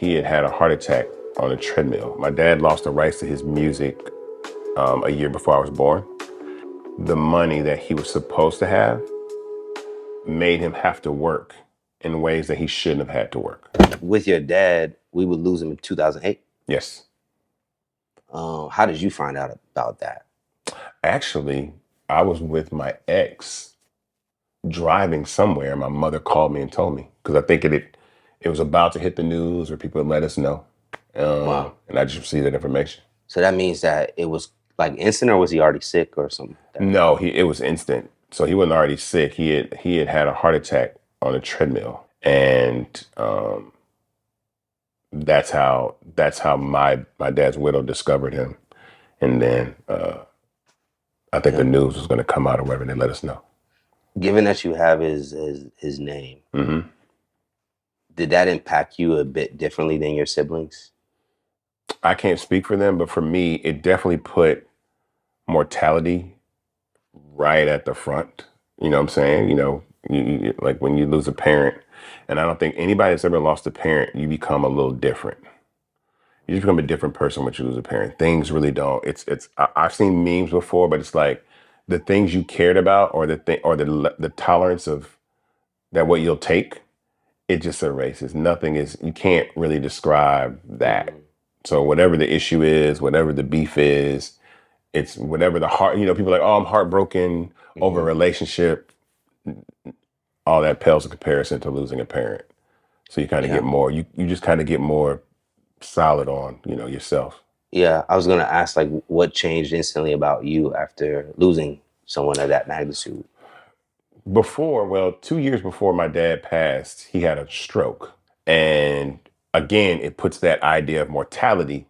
He had had a heart attack on a treadmill. My dad lost the rights to his music a year before I was born. The money that he was supposed to have made him have to work in ways that he shouldn't have had to work. With your dad, we would lose him in 2008. Yes. How did you find out about that? Actually, I was with my ex driving somewhere. My mother called me and told me because I think it was about to hit the news or people had let us know. Wow. And I just received that information. So that means that it was like instant, or was he already sick or something like that? No, it was instant. So he wasn't already sick. He had had a heart attack on a treadmill, and that's how my dad's widow discovered him. And then I think the news was going to come out or whatever, and they let us know. Given that you have his name, Mm-hmm. did that impact you a bit differently than your siblings? I can't speak for them, but for me, it definitely put mortality right at the front. You know what I'm saying? You like when you lose a parent, and I don't think anybody that's ever lost a parent, you become a little different. You just become a different person when you lose a parent. Things really don't. I've seen memes before, but it's like the things you cared about, or the tolerance of that what you'll take, it just erases. Nothing is. You can't really describe that. Mm-hmm. So whatever the issue is, whatever the beef is, it's whatever the heart. People are like, oh, I'm heartbroken over a relationship. All that pales in comparison to losing a parent. So you kind of get more. You just kind of get more solid on yourself. Yeah, I was gonna ask, like, what changed instantly about you after losing someone of that magnitude? Well, 2 years before my dad passed, he had a stroke, and again, it puts that idea of mortality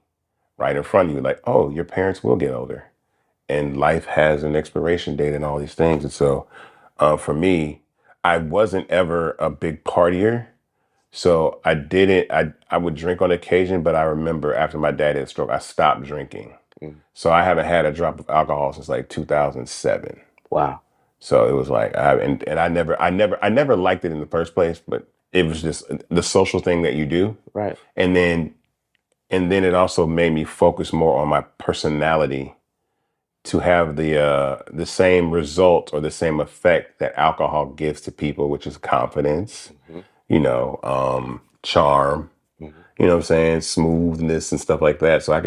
right in front of you. Like, oh, your parents will get older, and life has an expiration date, and all these things. And so, for me, I wasn't ever a big partier. So I didn't. I would drink on occasion, but I remember after my dad had a stroke, I stopped drinking. Mm. So I haven't had a drop of alcohol since like 2007. Wow. So it was like, I never liked it in the first place, but it was just the social thing that you do, Right. and then it also made me focus more on my personality to have the same result or the same effect that alcohol gives to people, which is confidence. Mm-hmm. Charm, Mm-hmm. you know what I'm saying? Smoothness and stuff like that. So I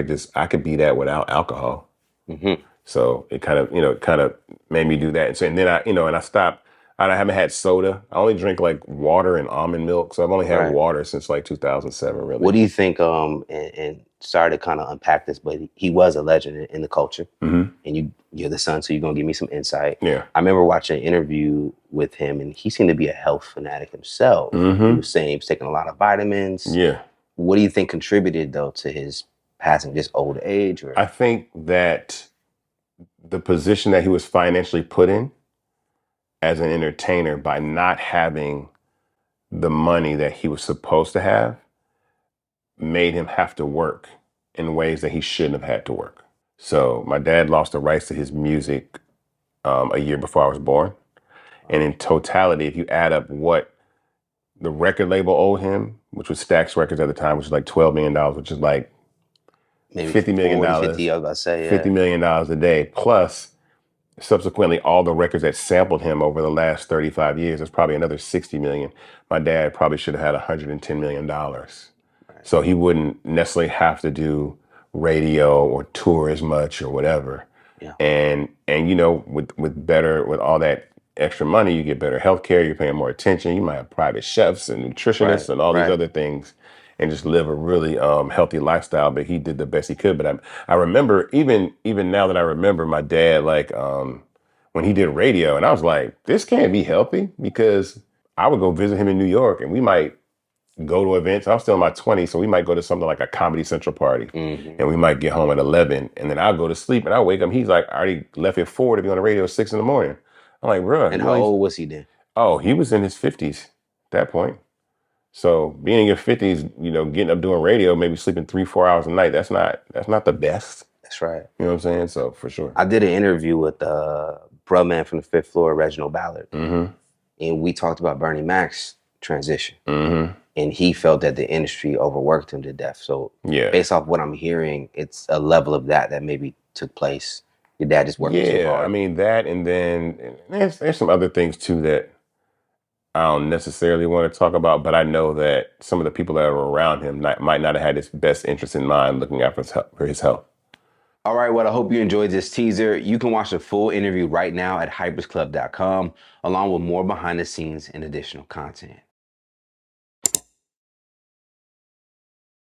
could be that without alcohol. Mm-hmm. So it kind of made me do that. And then I stopped. I haven't had soda. I only drink like water and almond milk. So I've only had Right. water since like 2007, really. What do you think? And sorry to kind of unpack this, but he was a legend in the culture, Mm-hmm. and you're the son, so you're gonna give me some insight. Yeah. I remember watching an interview with him, and he seemed to be a health fanatic himself. Mm-hmm. He was saying he was taking a lot of vitamins. Yeah. What do you think contributed though to his passing? Just old age, or I think that the position that he was financially put in as an entertainer by not having the money that he was supposed to have made him have to work in ways that he shouldn't have had to work. So my dad lost the rights to his music a year before I was born. And in totality, if you add up what the record label owed him, which was Stax Records at the time, which was like $12 million, which is like maybe $50 million, 40, 50, I was about to say, $50 million a day, plus subsequently all the records that sampled him over the last 35 years. There's probably another 60 million. My dad probably should have had $110 million. So he wouldn't necessarily have to do radio or tour as much or whatever. Yeah. And with all that extra money, you get better healthcare, you're paying more attention, you might have private chefs and nutritionists and all these other things, and just live a really healthy lifestyle. But he did the best he could. But I remember, even now that I remember, my dad, like when he did radio, and I was like, this can't be healthy, because I would go visit him in New York, and we might go to events. I was still in my 20s, so we might go to something like a Comedy Central party, and we might get home at 11, and then I'll go to sleep, and I'll wake up. He's like, I already left at 4 to be on the radio at 6 in the morning. I'm like, bro. And how old was he then? Oh, he was in his 50s at that point. So being in your 50s, getting up doing radio, maybe sleeping 3-4 hours a night, that's not the best. That's right. You know what I'm saying? So for sure. I did an interview with Bruh Man from the Fifth Floor, Reginald Ballard, Mm-hmm. and we talked about Bernie Mac's transition. Mm-hmm. and he felt that the industry overworked him to death. So Yeah. based off what I'm hearing, it's a level of that maybe took place. Your dad just working too Yeah, I hard. mean that, and then there's some other things too that I don't necessarily want to talk about, but I know that some of the people that are around him might not have had his best interest in mind, looking out for his health. All right, well, I hope you enjoyed this teaser. You can watch the full interview right now at hypersclub.com, along with more behind the scenes and additional content.